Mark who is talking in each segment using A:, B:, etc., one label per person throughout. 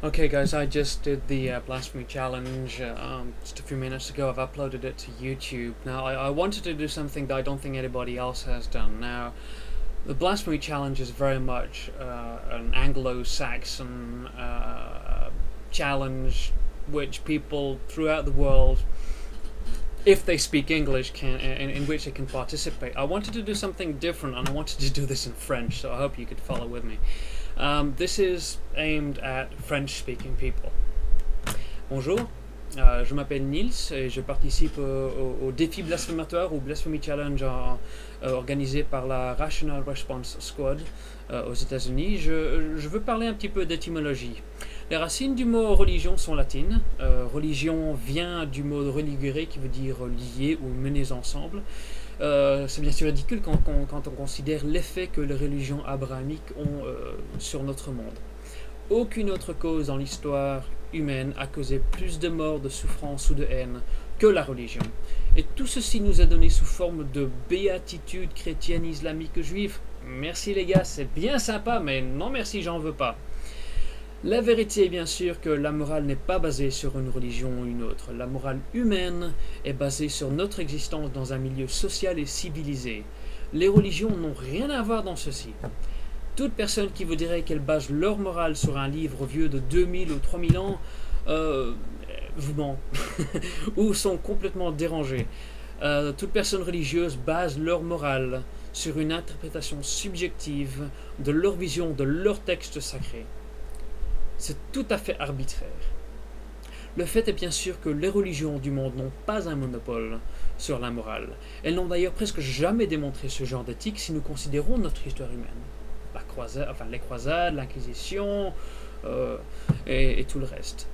A: Okay, guys, I just did the blasphemy challenge just a few minutes ago. I've uploaded it to YouTube. Now, I wanted to do something that I don't think anybody else has done. Now, the blasphemy challenge is very much an Anglo-Saxon challenge, which people throughout the world, if they speak English, can in which they can participate. I wanted to do something different, and I wanted to do this in French, so I hope you could follow with me. This is aimed at French-speaking people. Bonjour, je m'appelle Nils et je participe au défi blasphématoire ou Blasphemy Challenge organisé par la Rational Response Squad aux États-Unis. Je veux parler un petit peu d'étymologie. Les racines du mot religion sont latines. Religion vient du mot religere qui veut dire lier ou mener ensemble. C'est bien sûr ridicule quand on considère l'effet que les religions abrahamiques ont sur notre monde. Aucune autre cause dans l'histoire humaine a causé plus de morts, de souffrances ou de haine que la religion. Et tout ceci nous est donné sous forme de béatitude chrétienne, islamique, juive. Merci les gars, c'est bien sympa, mais non merci, j'en veux pas. La vérité est bien sûr que la morale n'est pas basée sur une religion ou une autre. La morale humaine est basée sur notre existence dans un milieu social et civilisé. Les religions n'ont rien à voir dans ceci. Toute personne qui vous dirait qu'elle base leur morale sur un livre vieux de 2000 ou 3000 ans, vous ment, ou sont complètement dérangées. Toute personne religieuse base leur morale sur une interprétation subjective de leur vision de leur texte sacré. C'est tout à fait arbitraire. Le fait est bien sûr que les religions du monde n'ont pas un monopole sur la morale. Elles n'ont d'ailleurs presque jamais démontré ce genre d'éthique si nous considérons notre histoire humaine. Les croisades, l'Inquisition et tout le reste.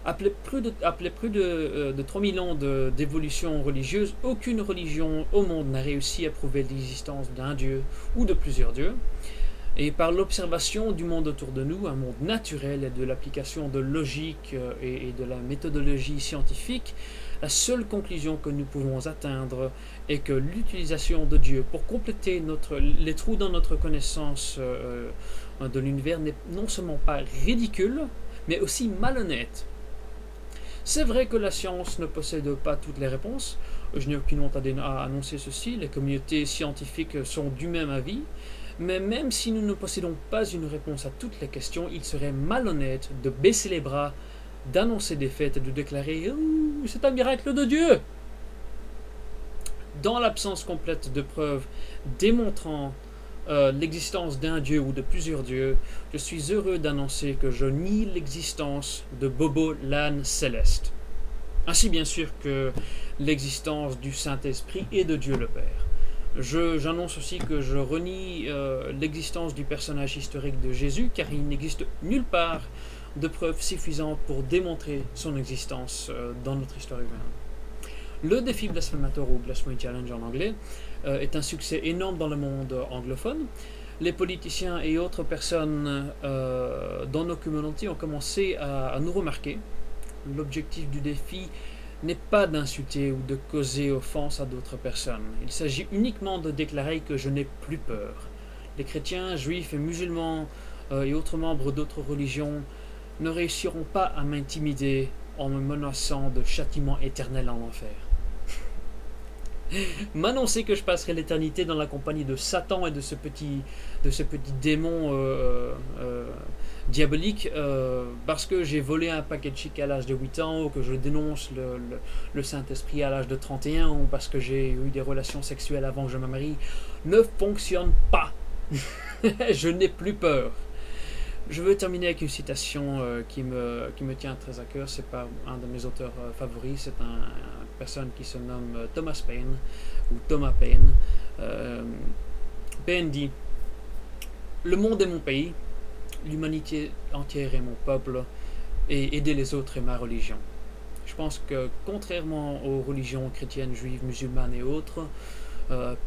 A: Après plus de 3000 ans d'évolution religieuse, aucune religion au monde n'a réussi à prouver l'existence d'un dieu ou de plusieurs dieux. Et par l'observation du monde autour de nous, un monde naturel et de l'application de logique et de la méthodologie scientifique, la seule conclusion que nous pouvons atteindre est que l'utilisation de Dieu pour compléter les trous dans notre connaissance de l'univers n'est non seulement pas ridicule, mais aussi malhonnête. C'est vrai que la science ne possède pas toutes les réponses. Je n'ai aucune honte à annoncer ceci. Les communautés scientifiques sont du même avis. Mais même si nous ne possédons pas une réponse à toutes les questions, il serait malhonnête de baisser les bras, d'annoncer des faits et de déclarer « c'est un miracle de Dieu !» Dans l'absence complète de preuves démontrant l'existence d'un dieu ou de plusieurs dieux, je suis heureux d'annoncer que je nie l'existence de Bobo l'âne céleste, ainsi bien sûr que l'existence du Saint-Esprit et de Dieu le Père. J'annonce aussi que je renie l'existence du personnage historique de Jésus, car il n'existe nulle part de preuves suffisantes pour démontrer son existence dans notre histoire humaine. Le défi blasphématoire ou Blasphemy Challenge en anglais est un succès énorme dans le monde anglophone. Les politiciens et autres personnes dans nos communautés ont commencé à nous remarquer. L'objectif du défi n'est pas d'insulter ou de causer offense à d'autres personnes. Il s'agit uniquement de déclarer que je n'ai plus peur. Les chrétiens, juifs et musulmans et autres membres d'autres religions ne réussiront pas à m'intimider en me menaçant de châtiment éternel en enfer. M'annoncer que je passerai l'éternité dans la compagnie de Satan et de ce petit démon diabolique parce que j'ai volé un paquet de chic à l'âge de 8 ans, ou que je dénonce le Saint-Esprit à l'âge de 31, ou parce que j'ai eu des relations sexuelles avant que je me marie, ne fonctionne pas. Je n'ai plus peur. Je veux terminer avec une citation qui me tient très à cœur. C'est par un de mes auteurs favoris. C'est une personne qui se nomme Thomas Paine, ou Thomas Paine. Paine dit « Le monde est mon pays, l'humanité entière est mon peuple, et aider les autres est ma religion. » Je pense que, contrairement aux religions chrétiennes, juives, musulmanes et autres,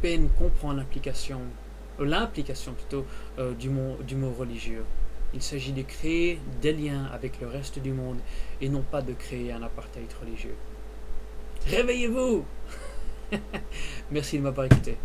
A: Paine comprend l'implication plutôt du mot religieux. Il s'agit de créer des liens avec le reste du monde et non pas de créer un apartheid religieux. Réveillez-vous! Merci de m'avoir écouté.